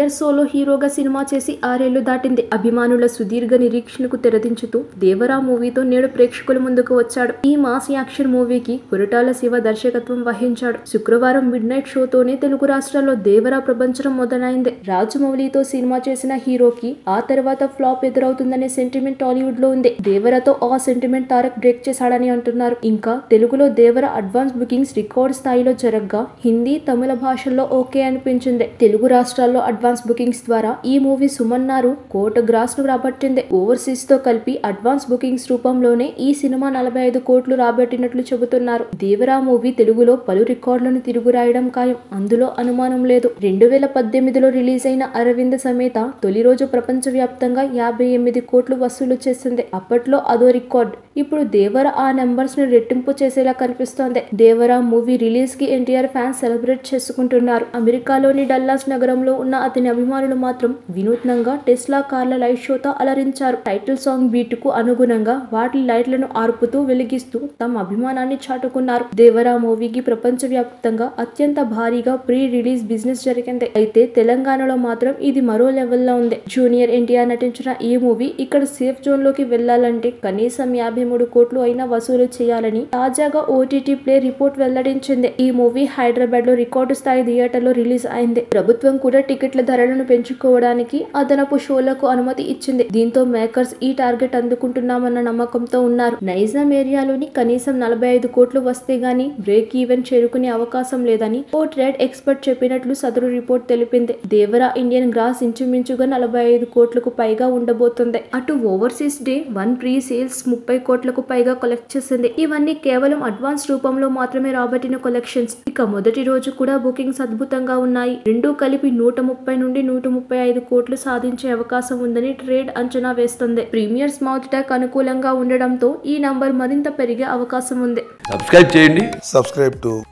NTR solo హీరోగా cinema చేసి 6 ఏళ్లు దాటింది. అభిమానుల సుదీర్ఘ నిరీక్షణకు తెరదించుతూ దేవరా మూవీతో నేడు ప్రేక్షకుల ముందుకు వచ్చాడు. ఈ మాస్ యాక్షన్ మూవీకి కొరటాల శివ దర్శకత్వం వహించాడు. శుక్రవారం మిడ్ నైట్ షోతోనే తెలుగు రాష్ట్రాల్లో దేవరా ప్రపంచం మొదలైంది. రాజమౌళితో సినిమా చేసిన హీరోకి ఆ తర్వాత ఫ్లాప్ ఎదురవుతుందనే సెంటిమెంట్ టాలీవుడ్ లో ఉంది. దేవరతో ఆ సెంటిమెంట్ తారక్ బ్రేక్ చేశాడని అంటున్నారు. ఇంకా తెలుగులో దేవర అడ్వాన్స్ బుకింగ్స్ రికార్డ్ స్థాయిలో జరగ్గా హిందీ, తమిళ భాషల్లో ఓకే అనిపించింది. తెలుగు రాష్ట్రాల్లో అడ్వాన్స్ బుకింగ్స్ ద్వారా ఈ మూవీ సుమన్నారు కోట గ్రాస్ ను రాబట్టింది. ఓవర్సీస్ తో కలిపి అడ్వాన్స్ బుకింగ్స్ రూపంలోనే ఈ సినిమా 45 కోట్లు రాబట్టినట్లు చెబుతున్నారు. దేవరా మూవీ తెలుగులో పలు రికార్డులను తిరుగురాయడం ఖాయం, అందులో అనుమానం లేదు. 2018లో రిలీజ్ అయిన అరవింద సమేత తొలి రోజు ప్రపంచ వ్యాప్తంగా 58 కోట్లు వసూలు చేసింది. అప్పట్లో అదో రికార్డ్. ఇప్పుడు దేవర ఆ నెంబర్స్ ను రెట్టింపు చేసేలా కనిపిస్తోంది. దేవరా మూవీ రిలీజ్ కి ఎన్టీఆర్ ఫ్యాన్స్ సెలబ్రేట్ చేసుకుంటున్నారు. అమెరికాలోని డల్లాస్ నగరంలో ఉన్న అతని అభిమానులు మాత్రం వినూత్నంగా టెస్లా కార్ల లైట్ షోతో అలరించారు. టైటిల్ సాంగ్ బీట్ కు అనుగుణంగా వాటి లైట్లను ఆర్పుతూ వెలిగిస్తూ తమ అభిమానాన్ని చాటుకున్నారు. దేవరా మూవీకి ప్రపంచ వ్యాప్తంగా అత్యంత భారీగా ప్రీ రిలీజ్ బిజినెస్ జరిగింది. అయితే తెలంగాణలో మాత్రం ఇది మరో లెవెల్లో ఉంది. జూనియర్ ఎన్టీఆర్ నటించిన ఈ మూవీ ఇక్కడ సేఫ్ జోన్ లోకి వెళ్లాలంటే కనీసం 53 కోట్లు అయినా వసూలు చేయాలని తాజాగా ఓటీటీ ప్లే రిపోర్ట్ వెల్లడించింది. ఈ మూవీ హైదరాబాద్ లో రికార్డు స్థాయి థియేటర్లో రిలీజ్ అయింది. ప్రభుత్వం కూడా టికెట్ల ధరలను పెంచుకోవడానికి అదనపు షోలకు అనుమతి ఇచ్చింది. దీంతో మేకర్స్ ఈ టార్గెట్ అందుకుంటున్నామన్న నమ్మకంతో ఉన్నారు. నైజాం ఏరియాలోని కనీసం 45 కోట్లు వస్తే గానీ బ్రేక్ ఈవెన్ చేరుకునే అవకాశం లేదని ఓ ట్రేడ్ ఎక్స్పర్ట్ చెప్పినట్లు సదరు రిపోర్ట్ తెలిపింది. దేవరా ఇండియన్ గ్రాస్ ఇంచుమించుగా 45 కోట్లకు పైగా ఉండబోతుంది. అటు ఓవర్సీస్ డే 1 ప్రీ సేల్స్ 30 కోట్లకు పైగా కలెక్ట్ చేసింది. ఇవన్నీ కేవలం అడ్వాన్స్ రూపంలో మాత్రమే రాబట్టిన కలెక్షన్స్. ఇక మొదటి రోజు కూడా బుకింగ్స్ అద్భుతంగా ఉన్నాయి. రెండూ కలిపి 130 నుండి 135 కోట్లు సాధించే అవకాశం ఉందని ట్రేడ్ అంచనా వేస్తుంది. ప్రీమియర్స్ మౌత్ టాక్ అనుకూలంగా ఉండడంతో ఈ నంబర్ మరింత పెరిగే అవకాశం ఉంది. సబ్స్క్రైబ్ చేయండి.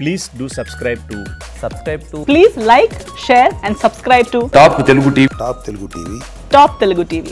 Please do subscribe to. Please like, share and subscribe to top Telugu TV. Top Telugu TV.